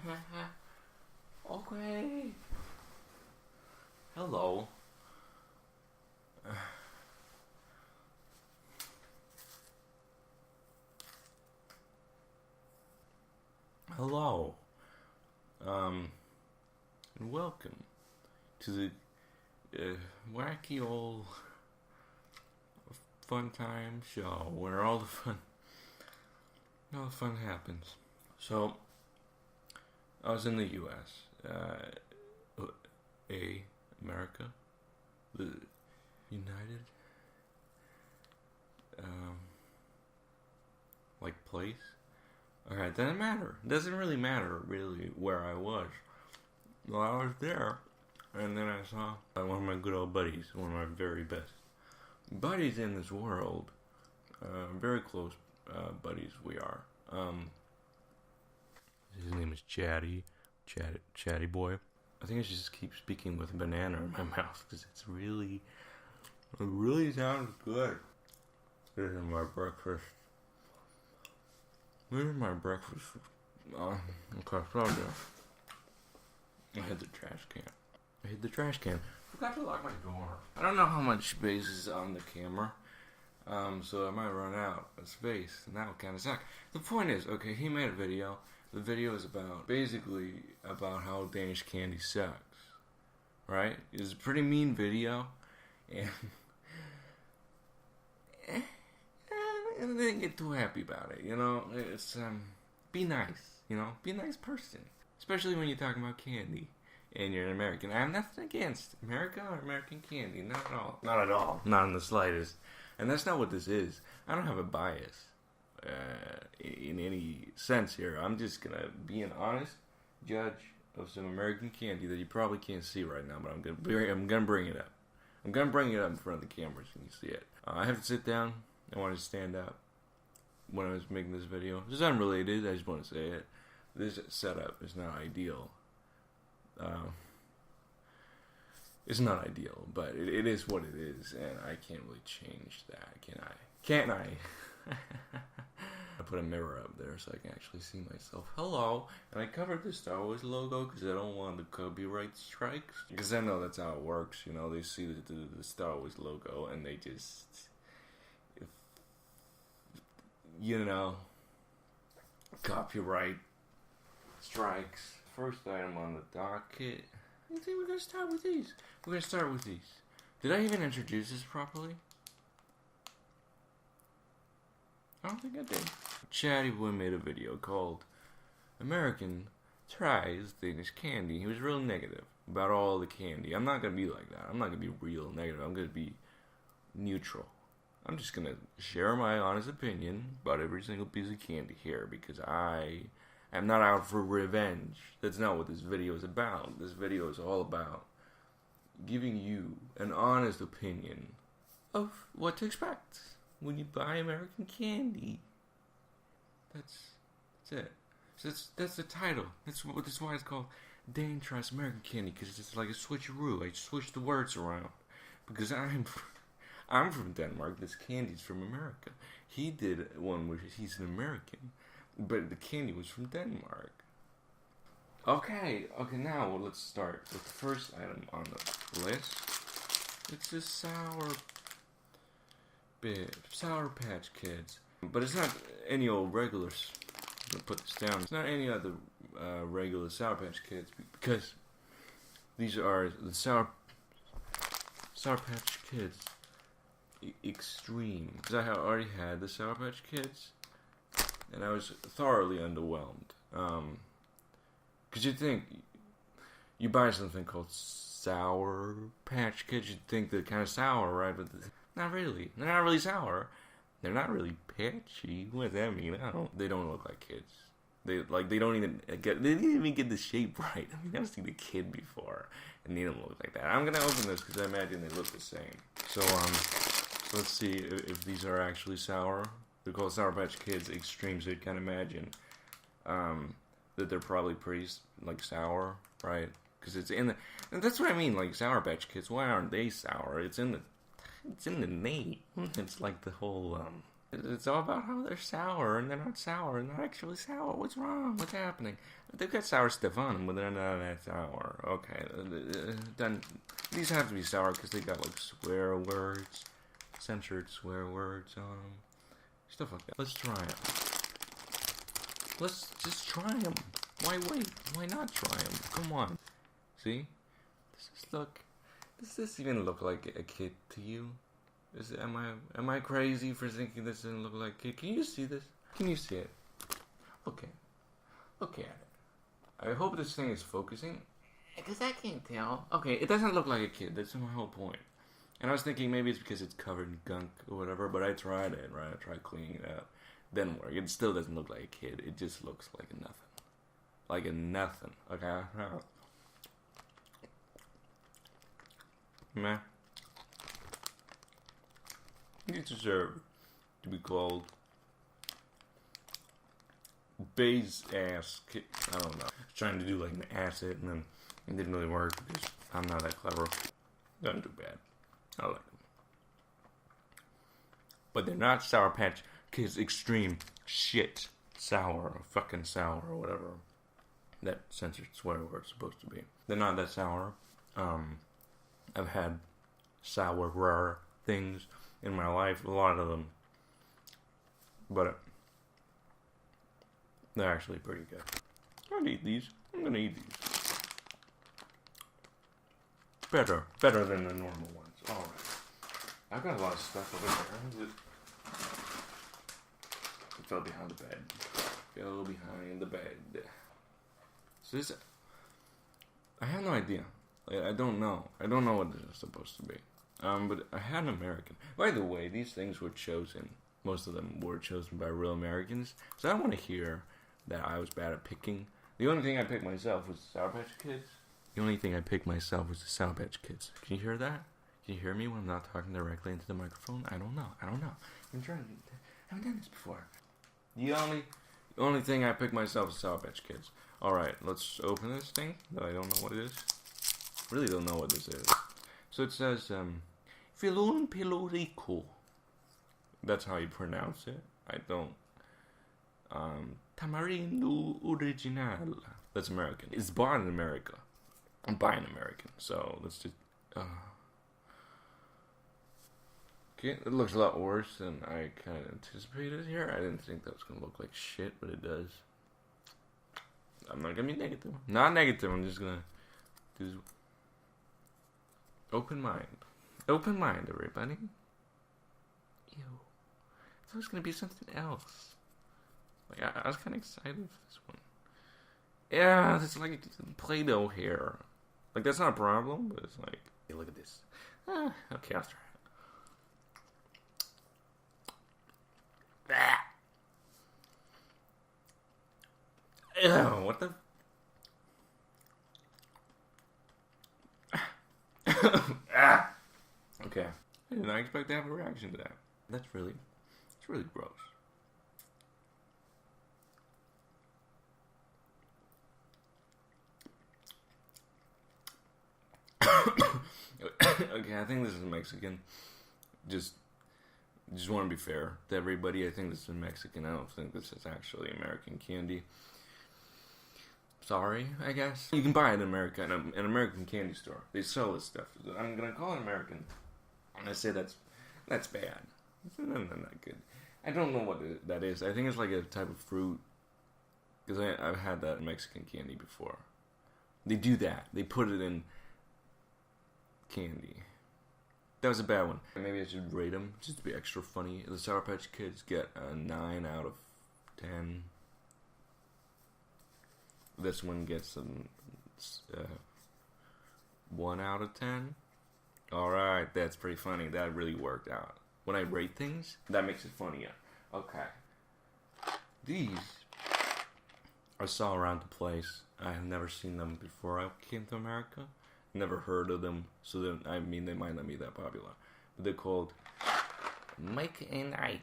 Okay. Hello. Hello. And welcome to the wacky old fun time show where all the fun happens. So, I was in the U.S. America, the United, place. Alright, doesn't matter. Doesn't really matter, really, where I was. Well, I was there, and then I saw one of my good old buddies, one of my very best buddies in this world. Very close buddies we are. His name is Chatty Boy. I think I should just keep speaking with a banana in my mouth, because it really sounds good. This is my breakfast. Okay, so I hit the trash can. Forgot to lock my door. I don't know how much space is on the camera. So I might run out of space, and that would kind of suck. The point is, okay, he made a video. The video is basically about how Danish candy sucks, right? It's a pretty mean video, and I didn't get too happy about it, you know? It's, be nice, you know? Be a nice person, especially when you're talking about candy, and you're an American. I have nothing against America or American candy, not at all. Not at all. Not in the slightest. And that's not what this is. I don't have a bias in any sense here. I'm just gonna be an honest judge of some American candy that you probably can't see right now, but I'm gonna bring it up. I'm gonna bring it up in front of the cameras and you see it. I have to sit down. I wanted to stand up when I was making this video. This is unrelated. I just want to say it. This setup is not ideal. It's not ideal, but it is what it is, and I can't really change that, can I? Can't I? I put a mirror up there so I can actually see myself. Hello, and I covered the Star Wars logo because I don't want the copyright strikes. Because I know that's how it works, you know. They see the Star Wars logo and they just, you know, copyright strikes. First item on the docket. I think we're going to start with these. Did I even introduce this properly? I don't think I did. Chatty Boy made a video called American Tries Danish Candy. He was real negative about all the candy. I'm not going to be like that. I'm not going to be real negative. I'm going to be neutral. I'm just going to share my honest opinion about every single piece of candy here because I'm not out for revenge. That's not what this video is about. This video is all about giving you an honest opinion of what to expect when you buy American candy. That's it. So that's the title. That's why it's called Dane Tries American Candy, because it's like a switcheroo. I switch the words around because I'm from Denmark. This candy's from America. He did one where he's an American, but the candy was from Denmark. Okay, now let's start with the first item on the list. It's a Sour Patch Kids. But it's not any old regular, I'm gonna put this down. It's not any other regular Sour Patch Kids, because these are the Sour Patch Kids Extreme. Because I already had the Sour Patch Kids, and I was thoroughly underwhelmed. Because you'd think, you buy something called Sour Patch Kids, you'd think they're kind of sour, right? But not really. They're not really sour. They're not really patchy. What does that mean? They don't look like kids. They didn't even get the shape right. I mean, I've seen a kid before, and they don't look like that. I'm gonna open this because I imagine they look the same. So let's see if these are actually sour. They're called Sour Patch Kids Extreme, so you can imagine that they're probably pretty sour, right? Because it's in the, and that's what I mean. Like Sour Patch Kids, why aren't they sour? It's in the name. It's like the whole It's all about how they're sour, and they're not sour, and they're not actually sour. What's wrong? What's happening? They've got sour stuff on them, but they're not that sour. Okay, then these have to be sour because they got like swear words, censored swear words on them, stuff like that. Let's try them. Let's just try them. Why wait? Why not try them? Come on. See? Does this even look like a kid to you? Am I crazy for thinking this doesn't look like a kid? Can you see this? Can you see it? Look at it. I hope this thing is focusing, because I can't tell. Okay, it doesn't look like a kid. That's my whole point. And I was thinking maybe it's because it's covered in gunk or whatever, but I tried it, right? I tried cleaning it up. Didn't work. It still doesn't look like a kid. It just looks like a nothing. Like a nothing. Okay? Meh. You deserve to be called Bay's ass. I don't know. I was trying to do like an acid, and then it didn't really work because I'm not that clever. Not too bad. I like them. But they're not Sour Patch Kids extreme shit. Sour, fucking sour, or whatever that censored swear word's supposed to be. They're not that sour. I've had sour things in my life, a lot of them, but they're actually pretty good. I'm gonna eat these. Better than the normal ones. Alright. I've got a lot of stuff over there. It fell behind the bed. So this, I have no idea. Like, I don't know what this is supposed to be. But I had an American. By the way, these things were chosen. Most of them were chosen by real Americans. So I don't want to hear that I was bad at picking. The only thing I picked myself was the Sour Patch Kids. The only thing I picked myself was the Sour Patch Kids. Can you hear that? Can you hear me when I'm not talking directly into the microphone? I don't know. I'm trying. I haven't done this before. The only thing I picked myself was Sour Patch Kids. Alright, let's open this thing that I don't know what it is. Really don't know what this is. So it says, Filon Pilorico. That's how you pronounce it. I don't. Tamarindo Original. That's American. It's bought in America. I'm buying American. So let's just. Okay, it looks a lot worse than I kind of anticipated here. I didn't think that was going to look like shit, but it does. I'm not going to be negative. Not negative. I'm just going to do. Open mind. Open mind, everybody. Ew. I thought it was going to be something else. Like, I was kind of excited for this one. Yeah, it's like Play-Doh hair. Like, that's not a problem, but it's like, hey, look at this. Okay, I'll try it. Ew, what the? Okay. I did not expect to have a reaction to that. It's really gross. Okay, I think this is Mexican. Just want to be fair to everybody. I think this is Mexican. I don't think this is actually American candy. Sorry, I guess. You can buy it in America, in an American candy store. They sell this stuff. I'm gonna call it American. And I say that's bad. Not good. I don't know what that is. I think it's like a type of fruit. Because I've had that Mexican candy before. They do that. They put it in candy. That was a bad one. Maybe I should rate them just to be extra funny. The Sour Patch Kids get a 9 out of 10. This one gets a 1 out of 10. Alright, that's pretty funny. That really worked out. When I rate things, that makes it funnier. Okay. These I saw around the place. I have never seen them before I came to America. Never heard of them, so then, I mean, they might not be that popular. But they're called Mike and Ike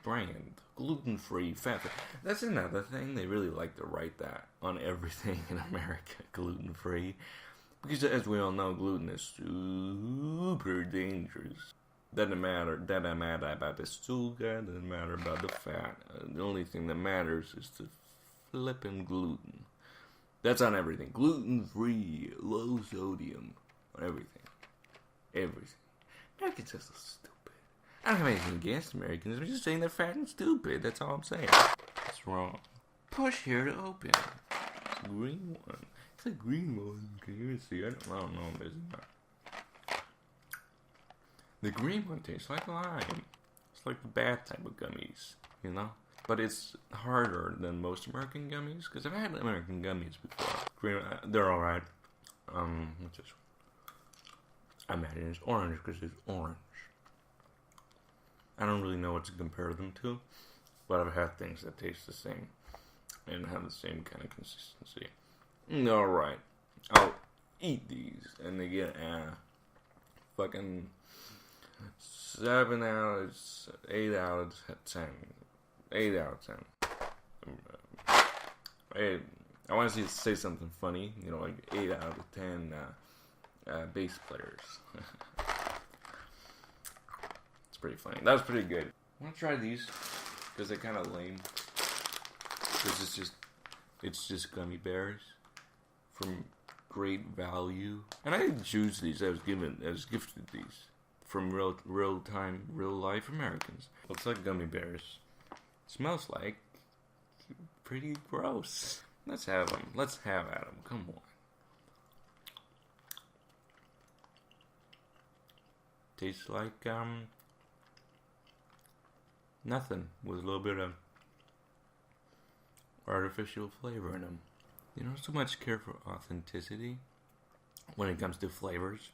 brand, gluten-free, fat-free. That's another thing. They really like to write that on everything in America, gluten-free. Because as we all know, gluten is super dangerous. Doesn't matter. Doesn't matter about the sugar. Doesn't matter about the fat. The only thing that matters is the flipping gluten. That's on everything. Gluten-free, low sodium, on everything. Everything. Americans are so stupid. I don't have anything against Americans. I'm just saying they're fat and stupid. That's all I'm saying. That's wrong. Push here to open. It's a green one. It's a green one. Can you even see it? I don't know if it's not. The green one tastes like lime. It's like the bad type of gummies, you know? But it's harder than most American gummies, because I've had American gummies before. Green, they're alright. What's this one? I imagine it's orange, because it's orange. I don't really know what to compare them to, but I've had things that taste the same, and have the same kind of consistency. Alright, I'll eat these, and they get fucking 7 out of 8 out of 10. 8 out of 10. I want to say something funny, you know, like 8 out of 10 bass players. It's pretty funny. That was pretty good. I want to try these because they're kind of lame. Because it's just gummy bears from great value, and I didn't choose these. I was gifted these from real life Americans. Looks like gummy bears. Smells like pretty gross. Let's have them. Let's have at them. Come on. Tastes like nothing with a little bit of artificial flavor in them. You don't so much care for authenticity when it comes to flavors.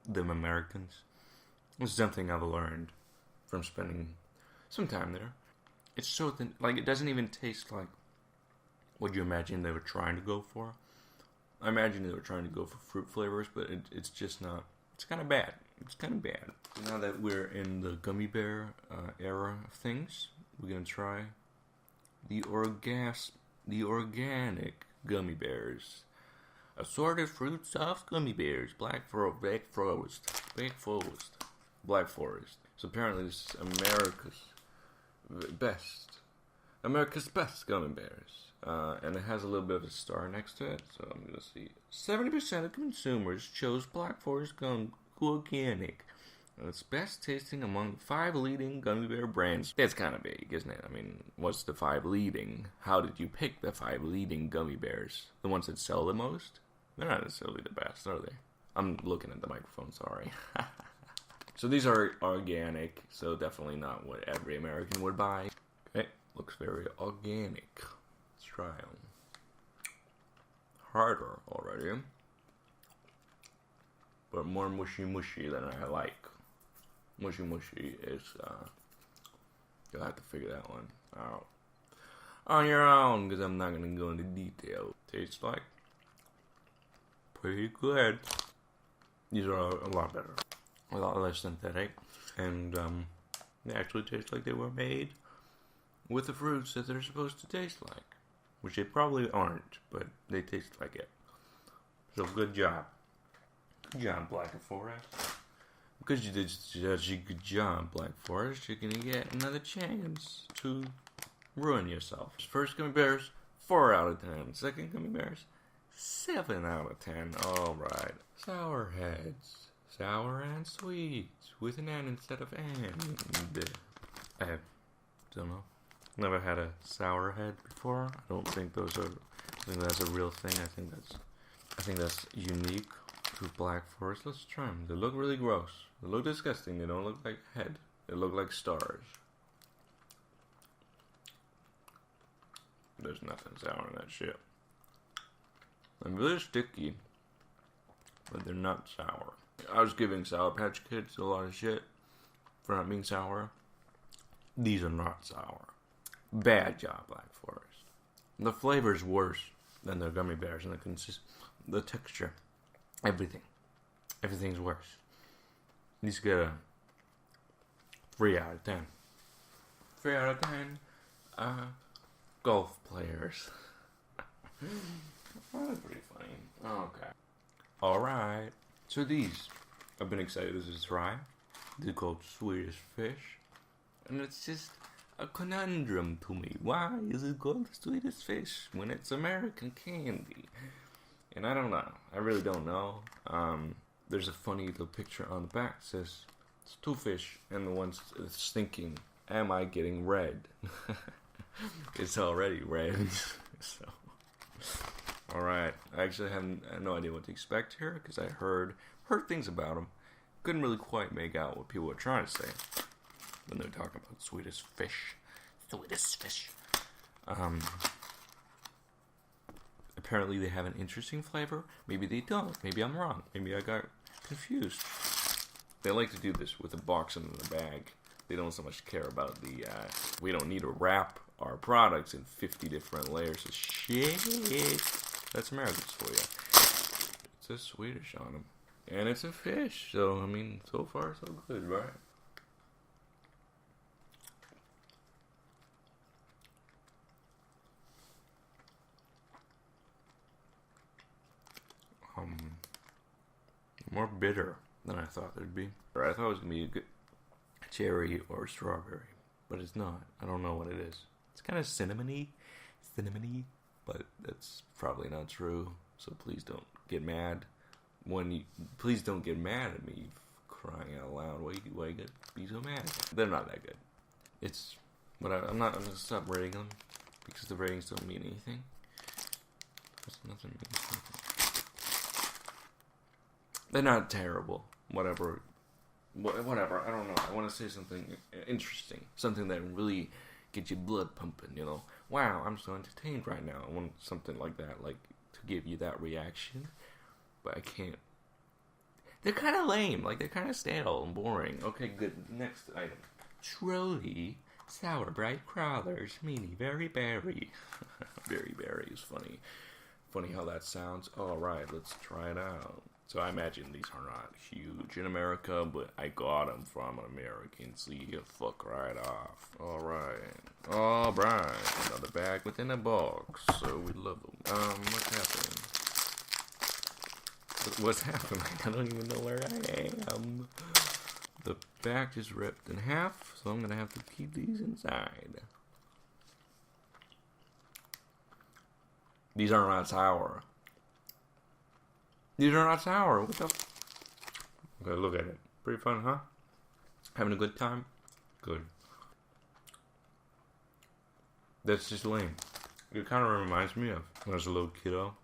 Them Americans. It's something I've learned from spending some time there. It's so thin, like it doesn't even taste like what you imagine they were trying to go for. I imagine they were trying to go for fruit flavors, but it's just not. It's kind of bad. It's kind of bad. Now that we're in the gummy bear era of things, we're gonna try the organic gummy bears. Assorted fruit soft gummy bears. Black Forest. So apparently this is America's best gummy bears. And it has a little bit of a star next to it. So I'm going to see. 70% of consumers chose Black Forest Gum Organic. And it's best tasting among the 5 leading gummy bear brands. That's kind of big, isn't it? I mean, what's the 5 leading? How did you pick the 5 leading gummy bears? The ones that sell the most? They're not necessarily the best, are they? I'm looking at the microphone, sorry. So these are organic, so definitely not what every American would buy. Okay, looks very organic. Let's try them. Harder already, but more mushy than I like. Mushy is, you'll have to figure that one out on your own, because I'm not going to go into detail. Tastes like pretty good. These are a lot better. A lot less synthetic, and they actually taste like they were made with the fruits that they're supposed to taste like, which they probably aren't, but they taste like it. So good job. Good job, Black Forest. Because you did such a good job, Black Forest, you're gonna get another chance to ruin yourself. First gummy bears, 4 out of 10. Second gummy bears, 7 out of 10. Alright. Sour heads. Sour and sweet, with an N instead of N. I don't know. Never had a sour head before. I don't think those are. I think that's a real thing. I think that's unique to Black Forest. Let's try them. They look really gross. They look disgusting. They don't look like head. They look like stars. There's nothing sour in that shit. They're really sticky, but they're not sour. I was giving Sour Patch Kids a lot of shit for not being sour. These are not sour. Bad job, Black Forest. The flavor's worse than the gummy bears, and the texture. Everything's worse. These get a 3 out of 10. 3 out of 10. Golf players. Oh, that's pretty funny. Okay. Alright. So these, I've been excited to try. They're called Swedish fish. And it's just a conundrum to me. Why is it called Swedish fish when it's American candy? And I don't know. I really don't know. There's a funny little picture on the back. It says, it's two fish, and the one's thinking, am I getting red? It's already red. So, alright. I actually have no idea what to expect here, because I heard things about them. Couldn't really quite make out what people were trying to say when they were talking about Swedish fish. Swedish fish. Apparently they have an interesting flavor. Maybe they don't. Maybe I'm wrong. Maybe I got confused. They like to do this with a box and a bag. They don't so much care about the, we don't need to wrap our products in 50 different layers of shit. That's Americans for you. It says Swedish on them. And it's a fish. So, I mean, so far so good, right? More bitter than I thought there'd be. I thought it was going to be a good cherry or strawberry, but it's not. I don't know what it is. It's kind of cinnamony, but that's probably not true. So please don't get mad. Please don't get mad at me, crying out loud. Why you get be so mad? They're not that good. It's, but I'm gonna stop rating them because the ratings don't mean anything. Nothing means anything. They're not terrible. Whatever. I don't know. I want to say something interesting. Something that really gets your blood pumping, you know. Wow, I'm so entertained right now. I want something like that, like to give you that reaction. But I can't. They're kind of lame. Like, they're kind of stale and boring. Okay, good. Next item. Trolley Sour Bright Crawlers Mini Very Berry. Very Berry is funny. Funny how that sounds. Alright, let's try it out. So I imagine these are not huge in America, but I got them from an American, so you can fuck right off. Alright. Another bag within a box, so we love them. What's happening? What's happening? I don't even know where I am. The back is ripped in half, so I'm gonna have to keep these inside. These are not sour. These are not sour. What the Okay, look at it. Pretty fun, huh? Having a good time? Good. That's just lame. It kind of reminds me of when I was a little kiddo.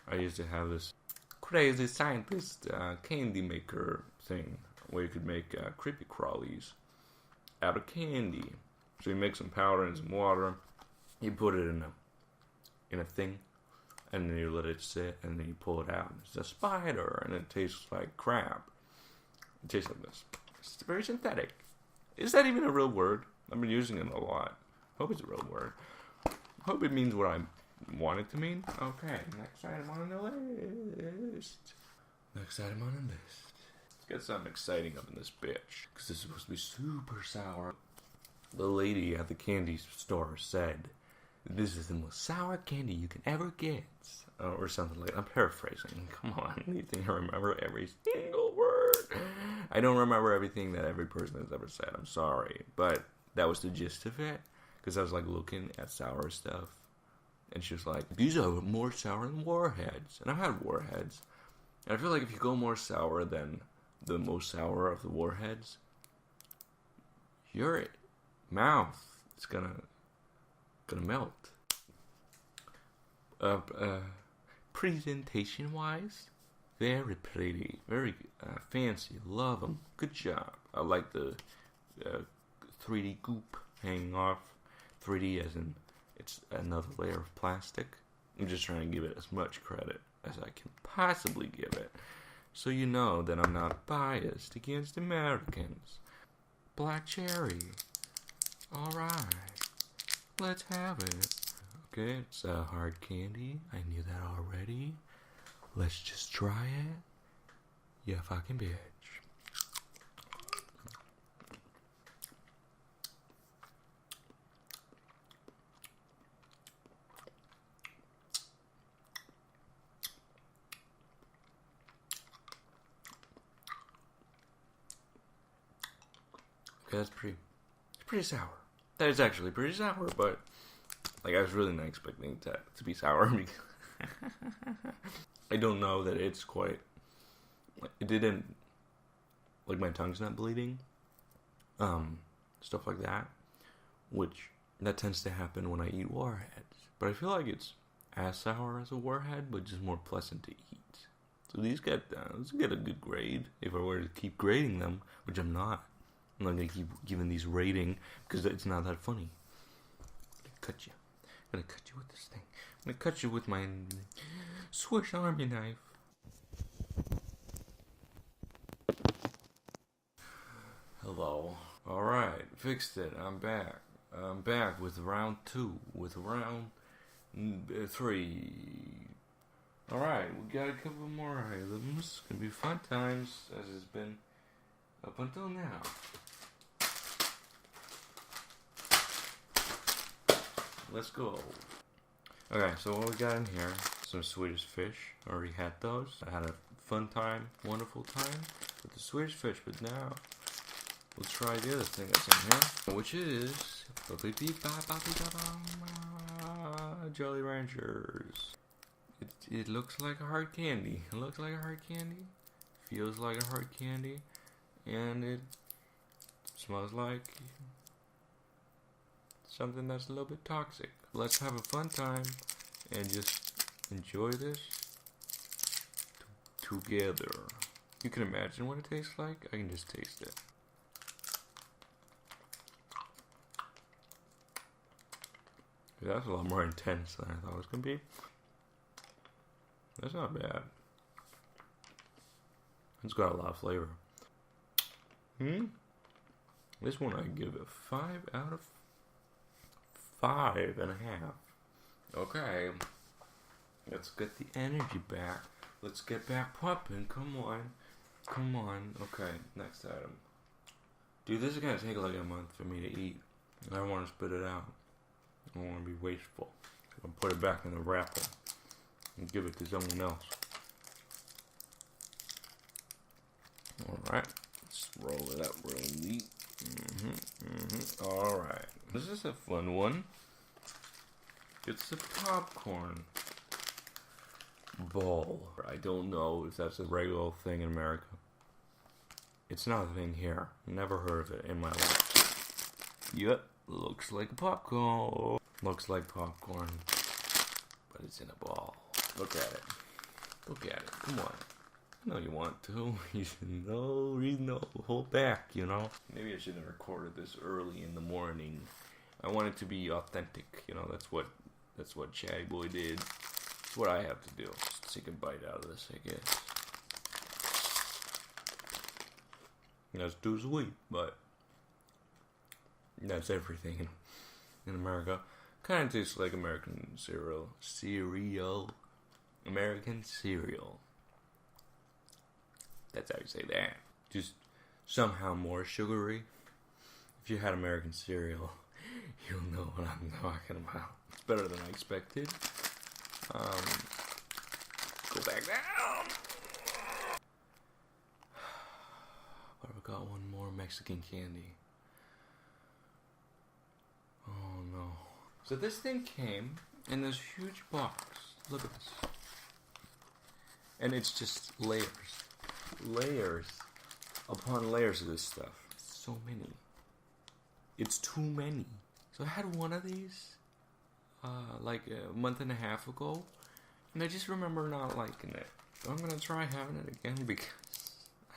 I used to have this crazy scientist candy maker thing where you could make creepy crawlies out of candy. So you make some powder and some water. You put it in a thing. And then you let it sit, and then you pull it out. It's a spider, and it tastes like crap. It tastes like this. It's very synthetic. Is that even a real word? I've been using it a lot. Hope it's a real word. Hope it means what I want it to mean. Okay, next item on the list. Let's get something exciting up in this bitch. Because this is supposed to be super sour. The lady at the candy store said, "This is the most sour candy you can ever get." Or something like that. I'm paraphrasing. Come on. You think I remember every single word? I don't remember everything that every person has ever said. I'm sorry. But that was the gist of it. Because I was like looking at sour stuff. And she was like, these are more sour than Warheads. And I've had Warheads. And I feel like if you go more sour than the most sour of the Warheads, your mouth is gonna melt. Presentation wise, very pretty, very fancy. Love them. Good job. I like the 3D goop hanging off. 3D as in it's another layer of plastic. I'm just trying to give it as much credit as I can possibly give it, so you know that I'm not biased against Americans. Black cherry. Alright. Let's have it. Okay, it's a hard candy. I knew that already. Let's just try it. You fucking bitch. Yeah, it's pretty sour. That is actually pretty sour, but like I was really not expecting that to be sour. I don't know that it's quite. It didn't. Like my tongue's not bleeding. Stuff like that, which that tends to happen when I eat warheads. But I feel like it's as sour as a warhead, but just more pleasant to eat. So these get a good grade if I were to keep grading them, which I'm not. I'm not gonna keep giving these rating because it's not that funny. I'm gonna cut you with this thing. I'm gonna cut you with my Swiss Army knife. Hello. Alright, fixed it. I'm back. I'm back with round 2. With round 3. Alright, we got a couple more items. It's gonna be fun times, as it's been up until now. Let's go. Okay, so what we got in here, some Swedish fish. Already had those. I had a fun time, wonderful time with the Swedish fish, but now we'll try the other thing that's in here, which is Jolly Ranchers. It looks like a hard candy. It looks like a hard candy. Feels like a hard candy. And it smells like something that's a little bit toxic. Let's have a fun time and just enjoy this together. You can imagine what it tastes like. I can just taste it. That's a lot more intense than I thought it was going to be. That's not bad. It's got a lot of flavor. This one I give a 5 out of 5.5. Okay. Let's get the energy back. Let's get back pumping. Come on. Come on. Okay, next item. Dude, this is going to take like a month for me to eat. I don't want to spit it out. I don't want to be wasteful. I'm going to put it back in the wrapper and give it to someone else. Alright. Let's roll it up real neat. Alright. This is a fun one. It's a popcorn ball. I don't know if that's a regular thing in America. It's not a thing here. Never heard of it in my life. Yep. Looks like popcorn. Looks like popcorn. But it's in a ball. Look at it. Look at it. Come on. I know you want to. You should no reason to hold back, you know? Maybe I shouldn't have recorded this early in the morning. I want it to be authentic, you know? That's what Chatty Boy did. That's what I have to do. Just take a bite out of this, I guess. That's too sweet, but that's everything in America. Kind of tastes like American cereal. American cereal. That's how you say that. Just somehow more sugary. If you had American cereal, you'll know what I'm talking about. It's better than I expected. Go back down. But I've got one more Mexican candy. Oh no. So this thing came in this huge box. Look at this. And it's just layers. Layers upon layers of this stuff. So many. It's too many. So I had one of these like a month and a half ago, and I just remember not liking it. So I'm gonna try having it again because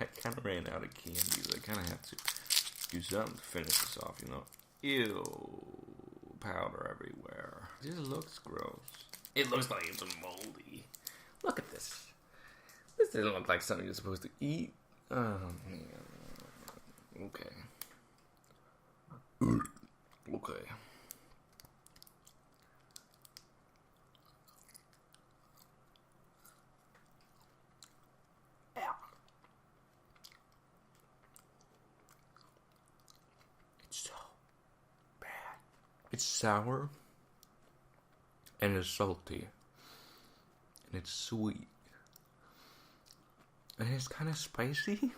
I kind of ran out of candies. I kind of have to do something to finish this off, you know. Ew, powder everywhere. It just looks gross. It looks like it's moldy. Look at this. This doesn't look like something you're supposed to eat. Oh, man. Okay. Okay. It's so bad. It's sour. And it's salty. And it's sweet. And it's kind of spicy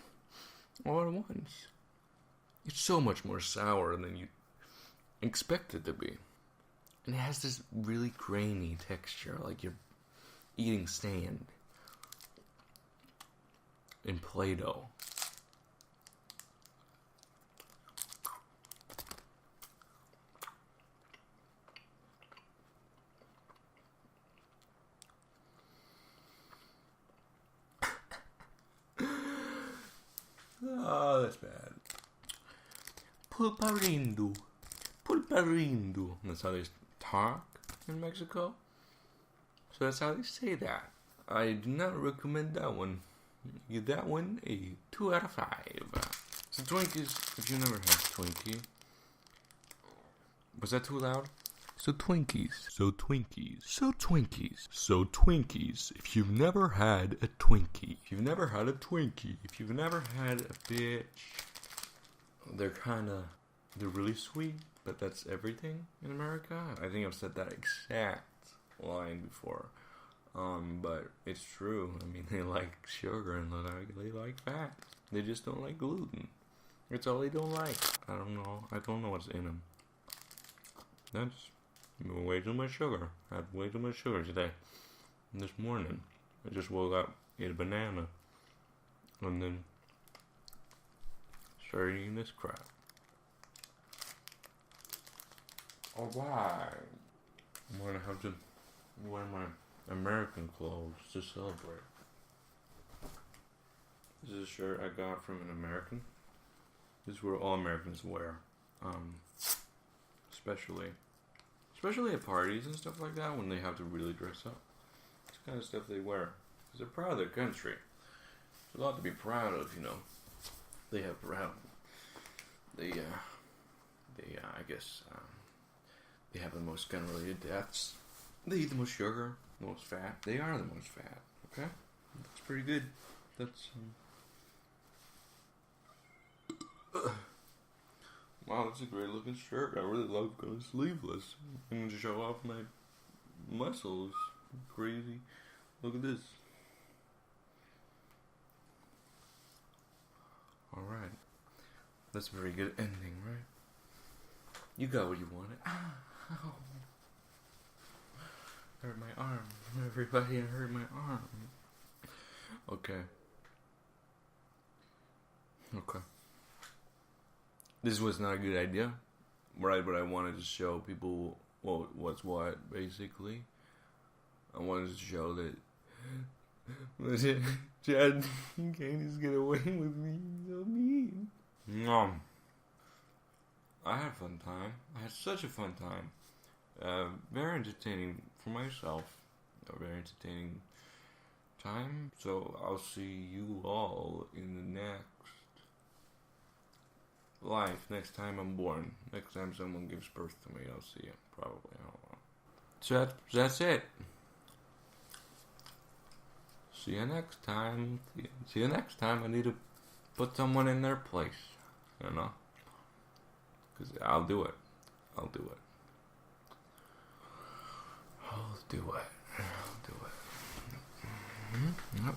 all at once. It's so much more sour than you expect it to be. And it has this really grainy texture, like you're eating sand in Play-Doh. Oh, that's bad. Pulparindo. Pulparindo. That's how they talk in Mexico. So that's how they say that. I do not recommend that one. Give that one a 2 out of 5. So Twinkies, if you never had Twinkie. Was that too loud? So Twinkies. So Twinkies. So Twinkies. So Twinkies. If you've never had a Twinkie. If you've never had a Twinkie. If you've never had a bitch. They're really sweet, but that's everything in America. I think I've said that exact line before. But it's true. I mean, they like sugar and they like fat. They just don't like gluten. It's all they don't like. I don't know. I don't know what's in them. That's way too much sugar. I had way too much sugar today. This morning, I just woke up, ate a banana, and then started eating this crap. Alright. I'm gonna have to wear my American clothes to celebrate. This is a shirt I got from an American. This is what all Americans wear. Especially at parties and stuff like that, when they have to really dress up. It's the kind of stuff they wear. Because they're proud of their country. There's a lot to be proud of, you know. They have proud. They have the most gun-related deaths. They eat the most sugar, most fat. They are the most fat. Okay? That's pretty good. That's, wow, that's a great looking shirt. I really love going sleeveless and to show off my muscles. Crazy. Look at this. Alright. That's a very good ending, right? You got what you wanted. Ow. Hurt my arm. Everybody hurt my arm. Okay. This was not a good idea, right? But I wanted to show people what's what, basically. I wanted to show that Chad can't just get away with me. So mean. I had a fun time. I had such a fun time. Very entertaining for myself. A very entertaining time. So I'll see you all in the next life. Next time I'm born. Next time someone gives birth to me, I'll see you. Probably. I don't know. So that's it. See you next time. See you next time. I need to put someone in their place. You know? Because I'll do it. I'll do it. I'll do it. I'll do it. Yep.